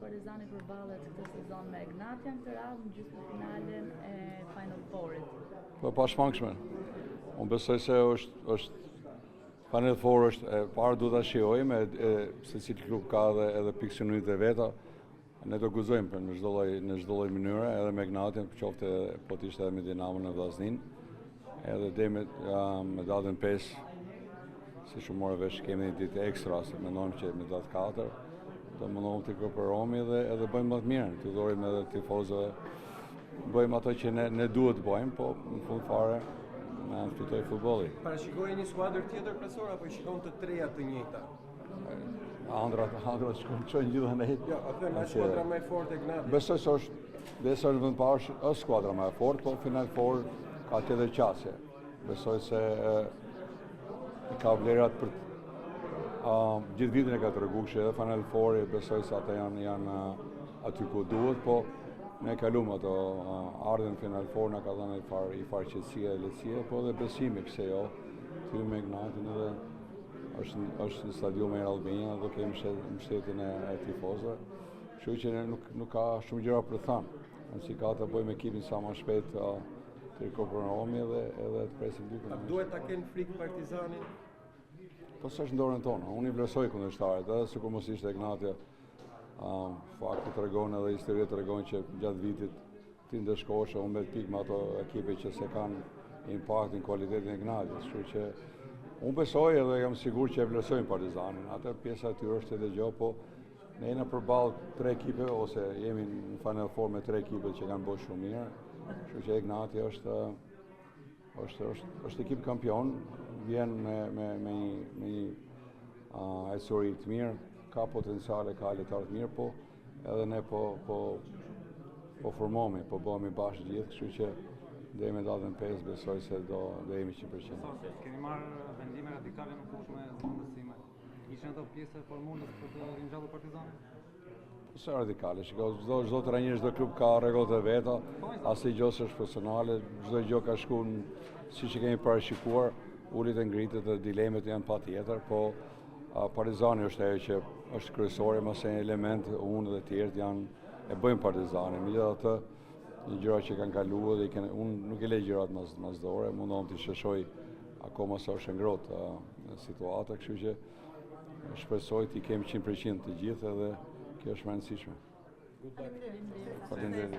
Partizani përballet këtë sezon me Egnatian këtë radhë në gjysmëfinalen e Final Fourit? Po pashmangshme. Unë besoj se është Final Four është e parë duhet ta shijojmë se cili klub ka edhe pikësinimet e veta. Ne do gëzojmë për në çdo lloj mënyre, edhe me Egnatian, qoftë po të ishte edhe me Dinamo në Vllaznin. Edhe dhe me datën 5, si shumë morë vesh kemi një ditë ekstra, se mendojmë që me datë 4, do mundohem të kooperohemi edhe bëjmë më të mirën, të udhëzorim edhe tifozëve, bëjmë ato që ne duhet bëjmë, po në fund fare na fitoj futbolli. Parashikoj një skuadër tjetër presor apo i shikon të treja të njëjta? Andrat çojnë gjithë ne. Jo, atë është skuadra më e fortë e Gnati. Besoj se është në vend parë është skuadra më e fortë, po Final Four ka tjetër qasje. Besoj se ka vlerat për gjithë vitin e ka treguar që edhe Final Four besoj se ata janë aty ku duhet, po ne kalum ato ardhen Final Four na ka dhënë i farë qetësie e lehtësie, po edhe besimi pse jo. Ty me Ignatin edhe është në stadium e Albania, do kemi mbështetjen e tifozëve. Kështu që nuk ka shumë gjëra për të thënë. Si ka të bëjmë ekipin sa më shpejt të rikooperohemi edhe të presim dy kundërshtar. Duhet ta kenë frikë Partizanin? Po s'është në dorën tonë. Unë i vlerësoj kundërshtarët, edhe sikur mos ishte Ignatia. Fakti tregon edhe historia tregon që gjatë vitit ti ndeshkohesh u mbet pikë me ato ekipe që se kanë impaktin, kualitetin e Ignatit. Kështu që unë besoj edhe jam sigur që e vlerësojnë Partizanin. Atë pjesa e tyre është edhe gjë, po ne jemi përballë 3 ekipe ose jemi në Final Four me 3 ekipe që kanë bërë shumë mirë. Kështu që Ignati është ekip kampion, vjen me një histori të mirë, ka potenciale, ka lojtarë të mirë, po edhe ne po formohemi, po bëhemi bashkë gjithë, kështu që deri me datën 5 besoj se do jemi 100%. Keni marrë vendime radikale në fushë me zëvendësime. Ishin ato pjesë e formulës për të ringjallur Partizanin? Së radikale, çdo trajner, çdo klub ka rregullat e veta, asnjë gjë s'është personale, çdo gjë ka shkuar siç e kemi parashikuar, ulit e ngritet dhe dilemet janë patjetër, po Partizani është ajo që është kryesore, mos e element unë dhe të tjerët e bëjmë Partizanin. Megjithatë, një gjëra që kanë kaluar dhe unë nuk e lej gjërat masdore, mundohem të sheshoj akoma sa është ngrohtë situata, kështu që shpresoj të kemi 100% të gjithë edhe kjo është më e rëndësishme. Faleminderit. Faleminderit.